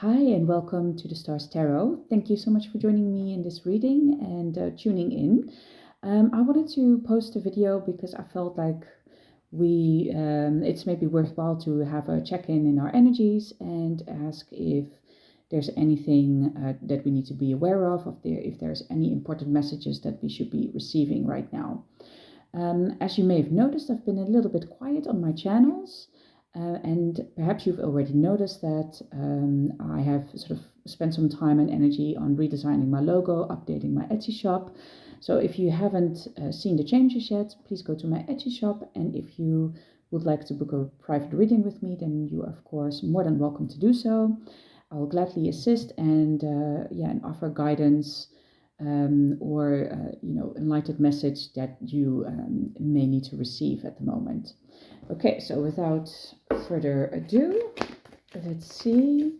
Hi, and welcome to the Stars Tarot. Thank you so much for joining me in this reading and tuning in. I wanted to post a video because I felt like it's maybe worthwhile to have a check-in in our energies and ask if there's anything that we need to be aware of, if there's any important messages that we should be receiving right now. As you may have noticed, I've been a little bit quiet on my channels. And perhaps you've already noticed that I have sort of spent some time and energy on redesigning my logo, updating my Etsy shop. So if you haven't seen the changes yet, please go to my Etsy shop. And if you would like to book a private reading with me, then you are, of course, more than welcome to do so. I will gladly assist and offer guidance or enlightened message that you may need to receive at the moment. Okay, so without further ado, let's see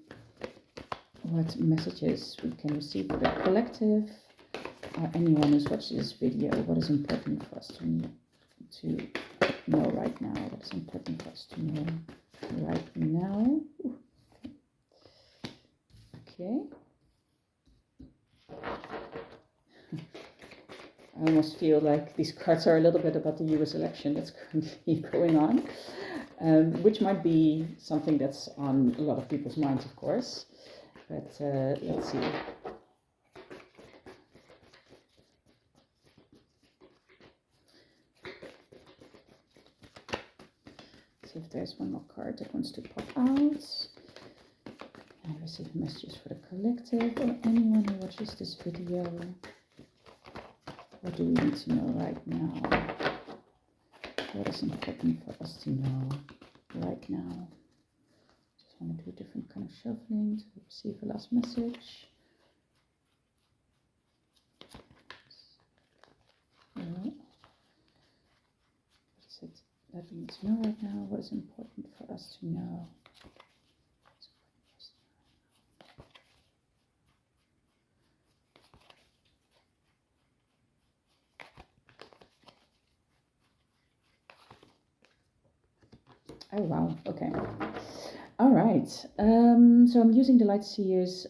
what messages we can receive for the collective or anyone who's watching this video. What is important for us to know right now? What is important for us to know right now? Okay. I almost feel like these cards are a little bit about the US election that's currently going on, which might be something that's on a lot of people's minds, of course. But let's see. See if there's one more card that wants to pop out. I receive messages for the collective or anyone who watches this video. What do we need to know right now? What is important for us to know right now? Just want to do a different kind of shuffling to receive a last message. What is it that we need to know right now? What is important for us to know? Oh, wow. Okay. All right. So I'm using the Light Seers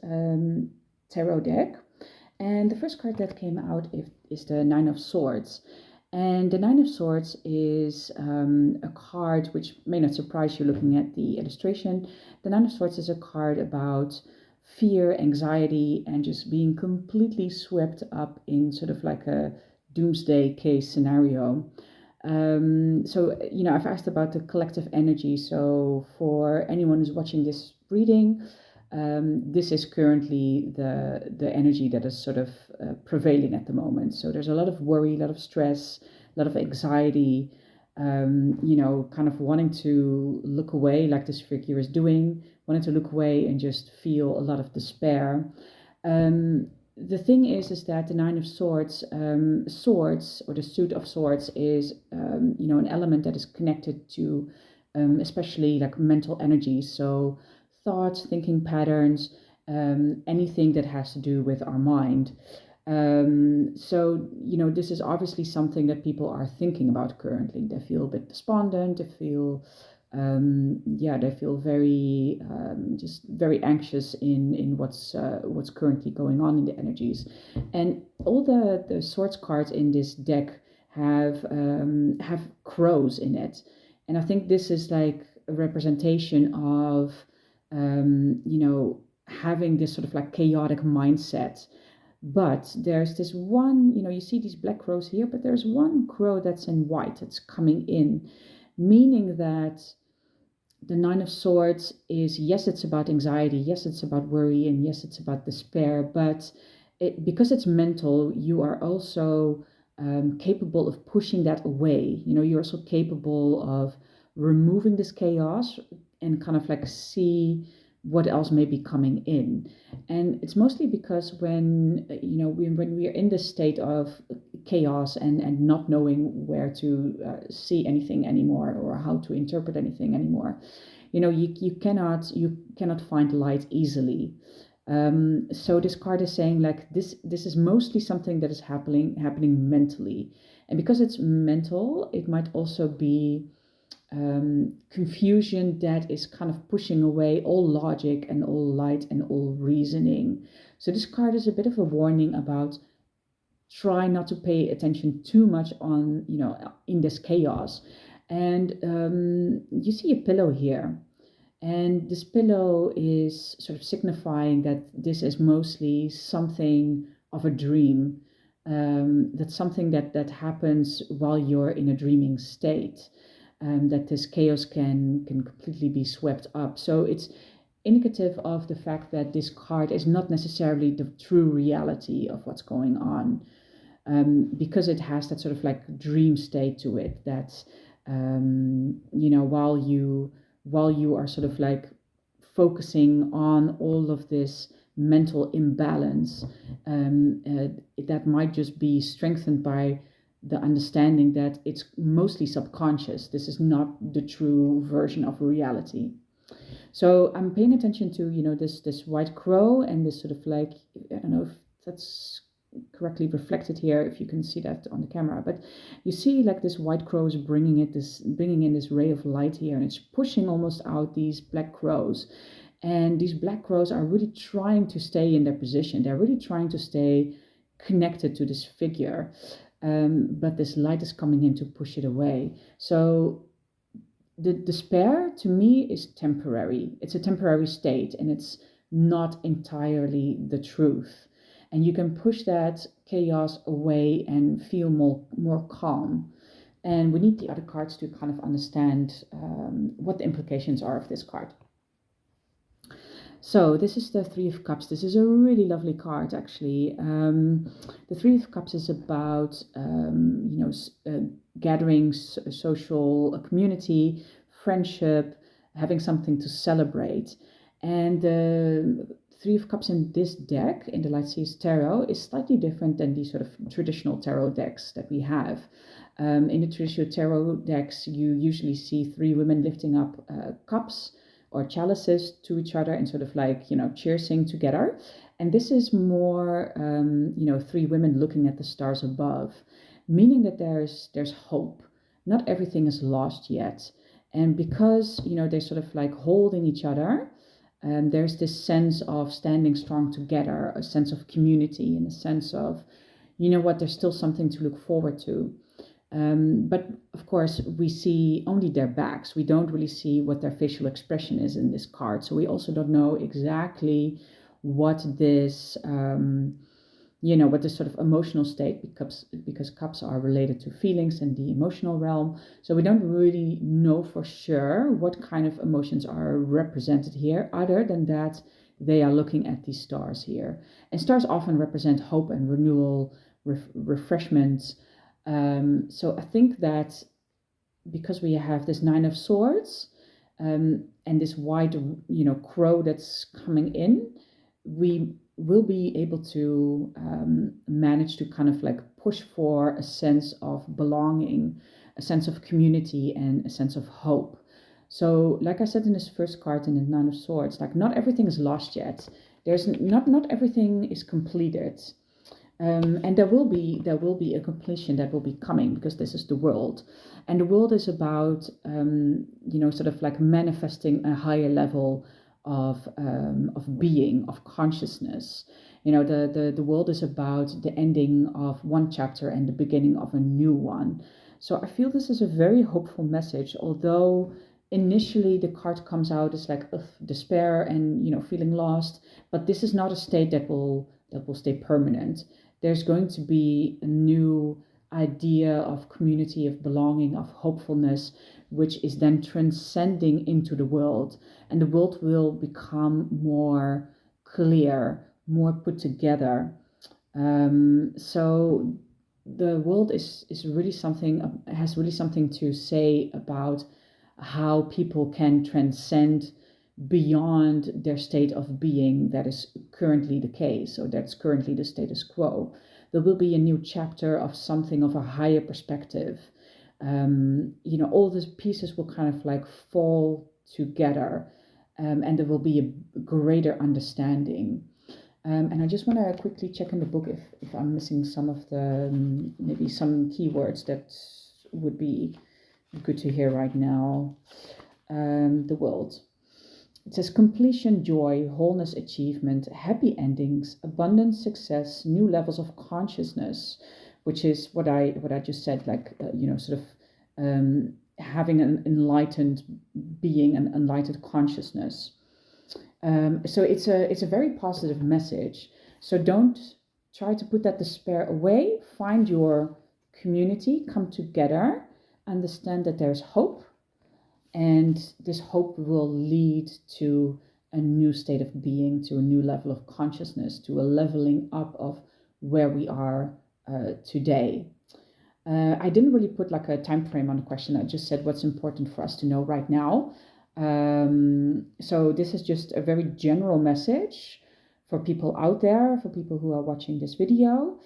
tarot deck. And the first card that came out is the Nine of Swords. And the Nine of Swords is a card which may not surprise you looking at the illustration. The Nine of Swords is a card about fear, anxiety, and just being completely swept up in sort of like a doomsday case scenario. I've asked about the collective energy. So for anyone who's watching this reading, this is currently the energy that is sort of prevailing at the moment. So there's a lot of worry, a lot of stress, a lot of anxiety, kind of wanting to look away like this figure is doing, wanting to look away and just feel a lot of despair. The thing is that the Nine of Swords, swords or the suit of swords is, an element that is connected to especially like mental energy. So thoughts, thinking patterns, anything that has to do with our mind. This is obviously something that people are thinking about currently. They feel a bit despondent, they feel very just very anxious in what's currently going on in the energies. And all the swords cards in this deck have crows in it, and I think this is like a representation of having this sort of like chaotic mindset. But there's this one, you see these black crows here, but there's one crow that's in white that's coming in, meaning that the Nine of Swords is, yes, it's about anxiety, yes, it's about worry, and yes, it's about despair, but because it's mental, you are also capable of pushing that away. You're also capable of removing this chaos and kind of like see what else may be coming in. And it's mostly because when we are in this state of chaos and not knowing where to see anything anymore or how to interpret anything anymore, you cannot find light easily. So this card is saying like this is mostly something that is happening mentally, and because it's mental, it might also be confusion that is kind of pushing away all logic and all light and all reasoning. So this card is a bit of a warning about try not to pay attention too much on, in this chaos. And you see a pillow here. And this pillow is sort of signifying that this is mostly something of a dream. That's something that happens while you're in a dreaming state. That this chaos can completely be swept up. So it's indicative of the fact that this card is not necessarily the true reality of what's going on, because it has that sort of like dream state to it. That while you are sort of like focusing on all of this mental imbalance, that might just be strengthened by the understanding that it's mostly subconscious. This is not the true version of reality. So I'm paying attention to, this white crow and this sort of like, I don't know if that's correctly reflected here, if you can see that on the camera, but you see like this white crow is bringing in this ray of light here, and it's pushing almost out these black crows. And these black crows are really trying to stay in their position. They're really trying to stay connected to this figure. But this light is coming in to push it away. So the despair to me is temporary. It's a temporary state, and it's not entirely the truth. And you can push that chaos away and feel more calm. And we need the other cards to kind of understand what the implications are of this card. So this is the Three of Cups. This is a really lovely card, actually. The Three of Cups is about, gatherings, social community, friendship, having something to celebrate. And the Three of Cups in this deck, in the Light Seas Tarot, is slightly different than the sort of traditional tarot decks that we have. In the traditional tarot decks, you usually see three women lifting up cups or chalices to each other and sort of like, cheersing together. And this is more, three women looking at the stars above, meaning that there's hope. Not everything is lost yet. And because, they're sort of like holding each other, there's this sense of standing strong together, a sense of community, and a sense of, there's still something to look forward to. But of course, we see only their backs. We don't really see what their facial expression is in this card. So we also don't know exactly what this, what this sort of emotional state, because cups are related to feelings and the emotional realm. So we don't really know for sure what kind of emotions are represented here, other than that they are looking at these stars here. And stars often represent hope and renewal, refreshment. So I think that because we have this Nine of Swords and this white, crow that's coming in, we will be able to manage to kind of like push for a sense of belonging, a sense of community, and a sense of hope. So, like I said in this first card in the Nine of Swords, like not everything is lost yet. There's not everything is completed. And there will be a completion that will be coming, because this is the world, and the world is about sort of like manifesting a higher level of being, of consciousness. The world is about the ending of one chapter and the beginning of a new one. So I feel this is a very hopeful message, although initially the card comes out as like despair and feeling lost, but this is not a state that will stay permanent. There's going to be a new idea of community, of belonging, of hopefulness, which is then transcending into the world. And the world will become more clear, more put together. So the world is really something, has really something to say about how people can transcend beyond their state of being that is currently the case, or that's currently the status quo. There will be a new chapter of something of a higher perspective. All these pieces will kind of like fall together, and there will be a greater understanding. And I just want to quickly check in the book if I'm missing some of the, maybe some keywords that would be good to hear right now. The world. It says completion, joy, wholeness, achievement, happy endings, abundance, success, new levels of consciousness, which is what I just said, like sort of having an enlightened being, an enlightened consciousness. So it's a very positive message. So don't try to put that despair away. Find your community, come together, understand that there's hope, and this hope will lead to a new state of being, to a new level of consciousness, to a leveling up of where we are today. I didn't really put like a time frame on the question. I just said what's important for us to know right now. So this is just a very general message for people out there, for people who are watching this video.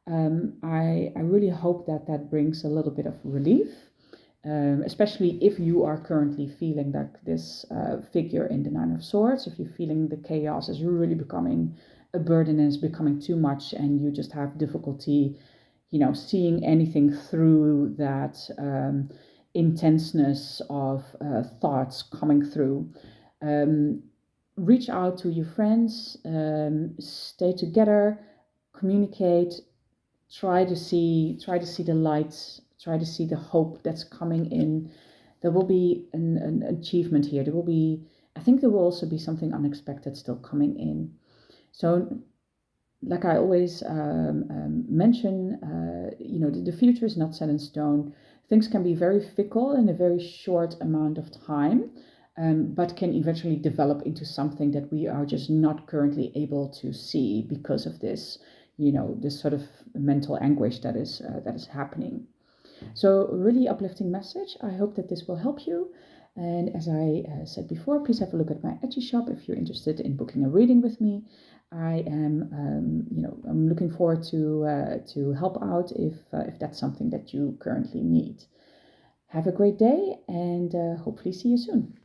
I really hope that brings a little bit of relief, especially if you are currently feeling like this figure in the Nine of Swords, if you're feeling the chaos is really becoming a burden and is becoming too much, and you just have difficulty, seeing anything through that intenseness of thoughts coming through. Reach out to your friends, stay together, communicate, try to see the light, try to see the hope that's coming in. There will be an achievement here. I think there will also be something unexpected still coming in. So like I always mention, the future is not set in stone. Things can be very fickle in a very short amount of time, but can eventually develop into something that we are just not currently able to see because of this, this sort of mental anguish that is happening. So really uplifting message. I hope that this will help you. And as I said before, please have a look at my Etsy shop if you're interested in booking a reading with me. I am, I'm looking forward to help out if that's something that you currently need. Have a great day, and hopefully see you soon.